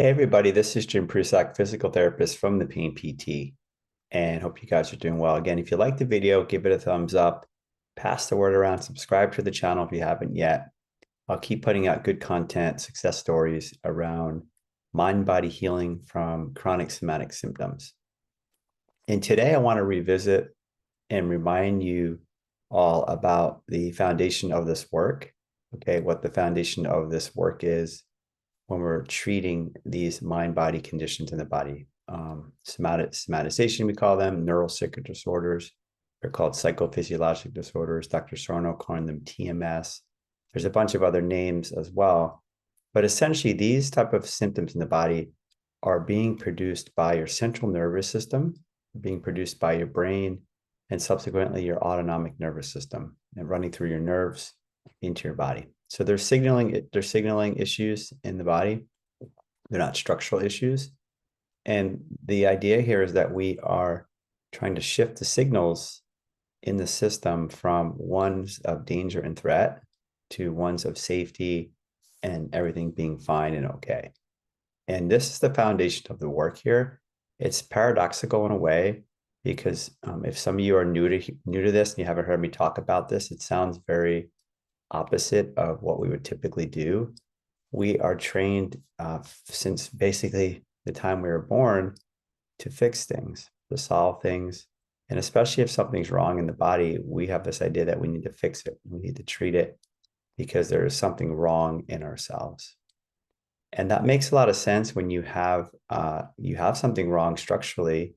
Hey everybody, this is Jim Prusak, physical therapist from the Pain PT, and hope you guys are doing well. Again, if you like the video, give it a thumbs up, pass the word around, subscribe to the channel if you haven't yet. I'll keep putting out good content, success stories around mind-body healing from chronic somatic symptoms. And today I want to revisit and remind you all about the foundation of this work, okay, what the foundation of this work is when we're treating these mind-body conditions in the body. Somatization, we call them, neuropsychic disorders. They're called psychophysiologic disorders. Dr. Sorno calling them TMS. There's a bunch of other names as well. But essentially, these type of symptoms in the body are being produced by your central nervous system, being produced by your brain, and subsequently your autonomic nervous system, and running through your nerves into your body. So they're signaling issues in the body. They're not structural issues. And the idea here is that we are trying to shift the signals in the system from ones of danger and threat to ones of safety and everything being fine and okay. And this is the foundation of the work here. It's paradoxical in a way because if some of you are new to this and you haven't heard me talk about this, it sounds very opposite of what we would typically do. We are trained since basically the time we were born to fix things, to solve things. And especially if something's wrong in the body, we have this idea that we need to fix it. We need to treat it because there is something wrong in ourselves. And that makes a lot of sense when you have something wrong structurally.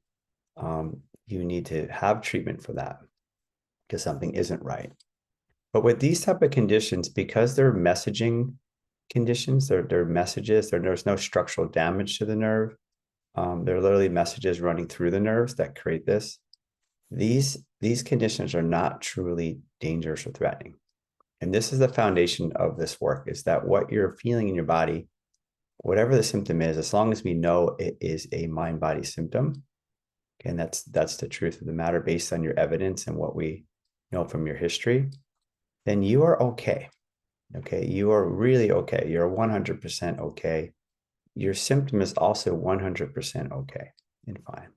You need to have treatment for that because something isn't right. But with these type of conditions, because they're messaging conditions, they're messages, there's no structural damage to the nerve. They're literally messages running through the nerves that create this. These conditions are not truly dangerous or threatening. And this is the foundation of this work, is that what you're feeling in your body, whatever the symptom is, as long as we know it is a mind-body symptom, and that's the truth of the matter based on your evidence and what we know from your history, then you are okay. Okay, you are really okay. You're 100% okay. Your symptom is also 100% okay and fine.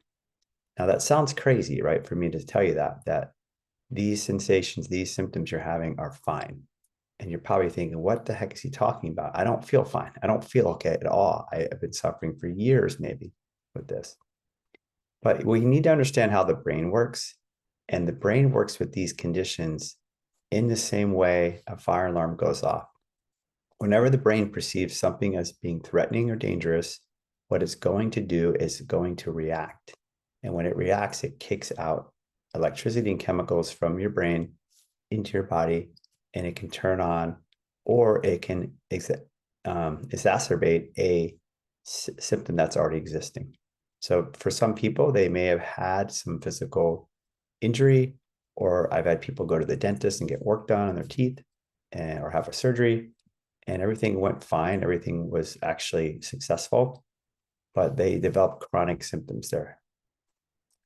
Now that sounds crazy, right? For me to tell you that these sensations, these symptoms you're having are fine. And you're probably thinking, what the heck is he talking about? I don't feel fine. I don't feel okay at all. I've been suffering for years maybe with this. But we need to understand how the brain works. And the brain works with these conditions in the same way a fire alarm goes off. Whenever the brain perceives something as being threatening or dangerous, what it's going to do is going to react. And when it reacts, it kicks out electricity and chemicals from your brain into your body, and it can turn on or it can exacerbate a symptom that's already existing. So for some people, they may have had some physical injury, or I've had people go to the dentist and get work done on their teeth or have a surgery, and everything went fine. Everything was actually successful, but they developed chronic symptoms there.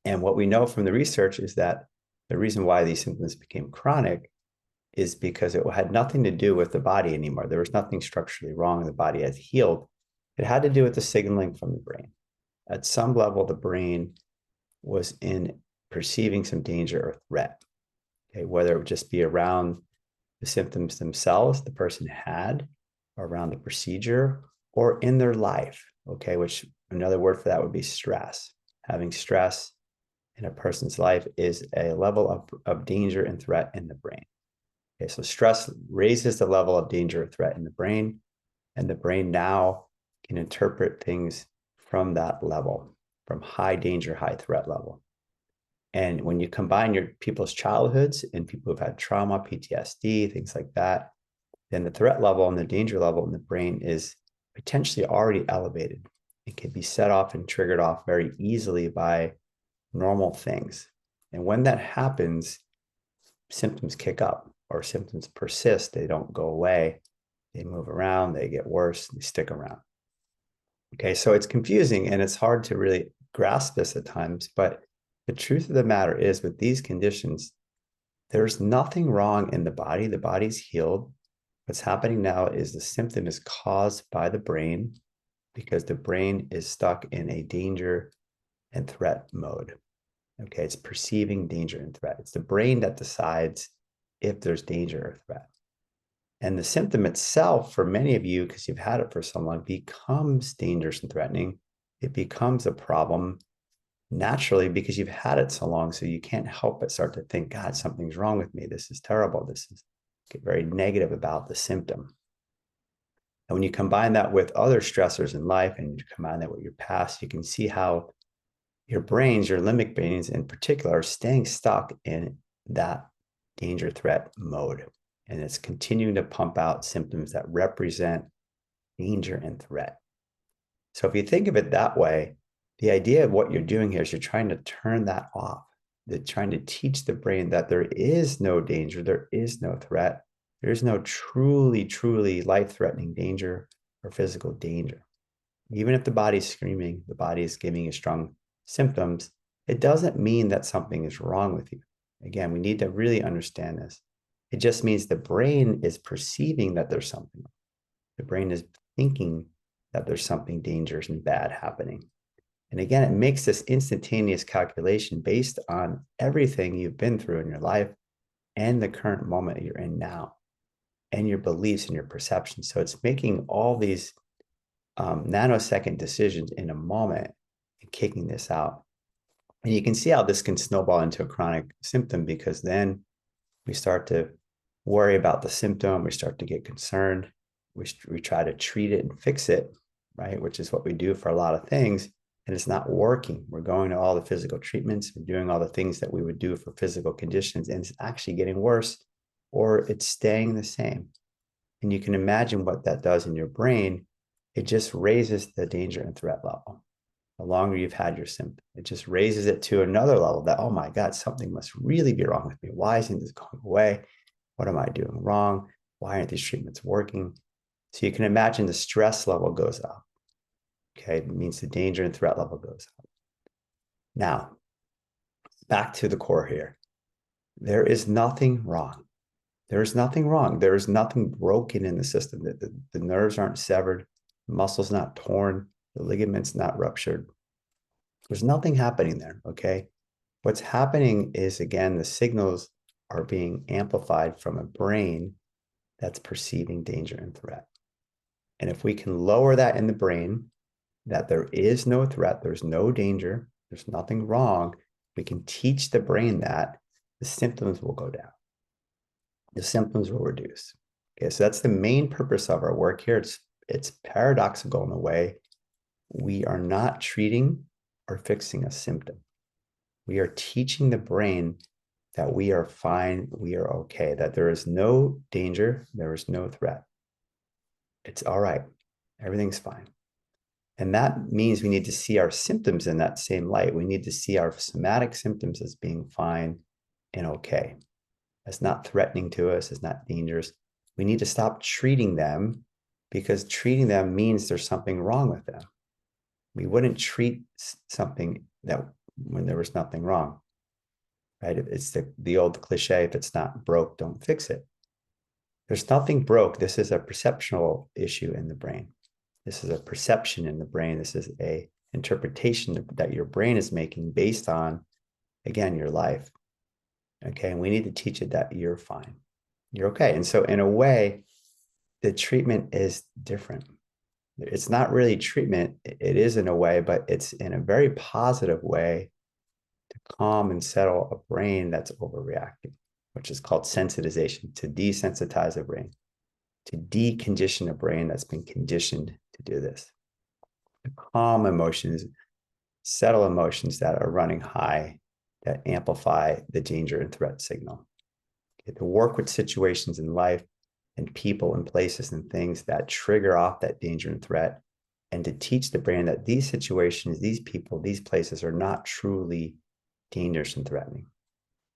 And what we know from the research is that the reason why these symptoms became chronic is because it had nothing to do with the body anymore. There was nothing structurally wrong. The body has healed. It had to do with the signaling from the brain. At some level, the brain was in perceiving some danger or threat, okay, whether it would just be around the symptoms themselves the person had, or around the procedure, or in their life, okay, which another word for that would be stress. Having stress in a person's life is a level of danger and threat in the brain. Okay, so stress raises the level of danger or threat in the brain, and the brain now can interpret things from that level, from high danger, high threat level. And when you combine your people's childhoods and people who've had trauma, PTSD, things like that, then the threat level and the danger level in the brain is potentially already elevated. It can be set off and triggered off very easily by normal things. And when that happens, symptoms kick up or symptoms persist. They don't go away. They move around, they get worse, they stick around. Okay, so it's confusing and it's hard to really grasp this at times, but the truth of the matter is with these conditions, there's nothing wrong in the body. The body's healed. What's happening now is the symptom is caused by the brain, because the brain is stuck in a danger and threat mode. Okay, it's perceiving danger and threat. It's the brain that decides if there's danger or threat. And the symptom itself, for many of you, because you've had it for so long, becomes dangerous and threatening. It becomes a problem naturally because you've had it so long. So you can't help but start to think, God, something's wrong with me. This is terrible. This is get very negative about the symptom. And when you combine that with other stressors in life and you combine that with your past, you can see how your brains, your limbic brains in particular, are staying stuck in that danger threat mode. And it's continuing to pump out symptoms that represent danger and threat. So if you think of it that way, the idea of what you're doing here is you're trying to turn that off. They're trying to teach the brain that there is no danger, there is no threat, there is no truly life-threatening danger or physical danger. Even if the body's screaming, the body is giving you strong symptoms, it doesn't mean that something is wrong with you. Again, we need to really understand this. It just means the brain is perceiving that there's something. The brain is thinking that there's something dangerous and bad happening. And again, it makes this instantaneous calculation based on everything you've been through in your life and the current moment you're in now, and your beliefs and your perceptions. So it's making all these nanosecond decisions in a moment and kicking this out. And you can see how this can snowball into a chronic symptom, because then we start to worry about the symptom. We start to get concerned. We try to treat it and fix it, right? Which is what we do for a lot of things. And it's not working. We're going to all the physical treatments. We're doing all the things that we would do for physical conditions. And it's actually getting worse, or it's staying the same. And you can imagine what that does in your brain. It just raises the danger and threat level. The longer you've had your symptom, it just raises it to another level that, oh my God, something must really be wrong with me. Why isn't this going away? What am I doing wrong? Why aren't these treatments working? So you can imagine the stress level goes up. Okay, it means the danger and threat level goes up. Now, back to the core here. There is nothing wrong. There is nothing wrong. There is nothing broken in the system. The nerves aren't severed, the muscle's not torn, the ligament's not ruptured. There's nothing happening there, okay? What's happening is, again, the signals are being amplified from a brain that's perceiving danger and threat. And if we can lower that in the brain, that there is no threat, there's no danger, there's nothing wrong, we can teach the brain that, the symptoms will go down. The symptoms will reduce. Okay, so that's the main purpose of our work here. It's paradoxical in a way. We are not treating or fixing a symptom. We are teaching the brain that we are fine, we are okay, that there is no danger, there is no threat. It's all right. Everything's fine. And that means we need to see our symptoms in that same light. We need to see our somatic symptoms as being fine and okay. As not threatening to us, as not dangerous. We need to stop treating them, because treating them means there's something wrong with them. We wouldn't treat something that when there was nothing wrong, right? It's the old cliche, if it's not broke, don't fix it. There's nothing broke. This is a perceptual issue in the brain. This is a perception in the brain. This is a interpretation that your brain is making based on, again, your life. Okay, and we need to teach it that you're fine. You're okay. And so in a way, the treatment is different. It's not really treatment. It is in a way, but it's in a very positive way to calm and settle a brain that's overreacting, which is called sensitization, to desensitize a brain, to decondition a brain that's been conditioned to do this. To calm emotions, settle emotions that are running high, that amplify the danger and threat signal. Okay, to work with situations in life and people and places and things that trigger off that danger and threat, and to teach the brain that these situations, these people, these places are not truly dangerous and threatening.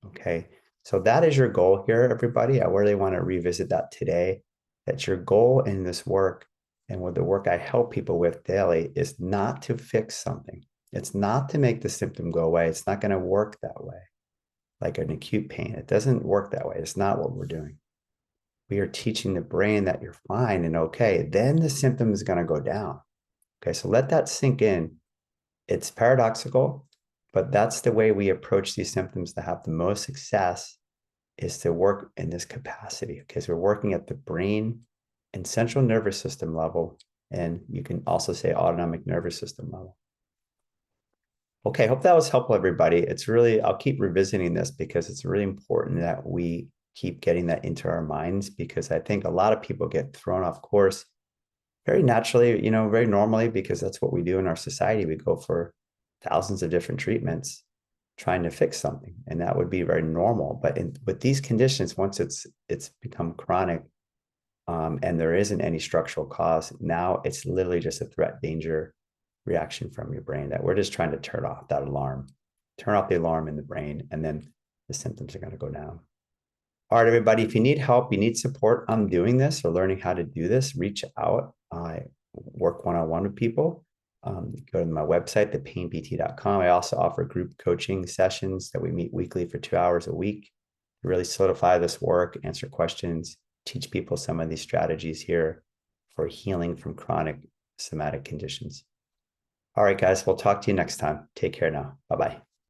Okay, so that is your goal here, everybody. I really want to revisit that today. That your goal in this work and with the work I help people with daily is not to fix something. It's not to make the symptom go away. It's not going to work that way, like an acute pain. It doesn't work that way. It's not what we're doing. We are teaching the brain that you're fine and okay. Then the symptom is going to go down, Okay, so let that sink in. It's paradoxical, but that's the way we approach these symptoms to have the most success, is to work in this capacity, because we're working at the brain and central nervous system level, and you can also say autonomic nervous system level. Okay, hope that was helpful, everybody. It's really, I'll keep revisiting this because it's really important that we keep getting that into our minds, because I think a lot of people get thrown off course very naturally, very normally, because that's what we do in our society. We go for thousands of different treatments trying to fix something, and that would be very normal. But with these conditions, once it's become chronic, and there isn't any structural cause, now it's literally just a threat danger reaction from your brain that we're just trying to turn off that alarm, turn off the alarm in the brain, and then the symptoms are going to go down. All right, everybody, if you need help, you need support on doing this or learning how to do this, reach out. I work one-on-one with people. Go to my website, thepainpt.com. I also offer group coaching sessions that we meet weekly for 2 hours a week to really solidify this work, answer questions, teach people some of these strategies here for healing from chronic somatic conditions. All right, guys, we'll talk to you next time. Take care now. Bye-bye.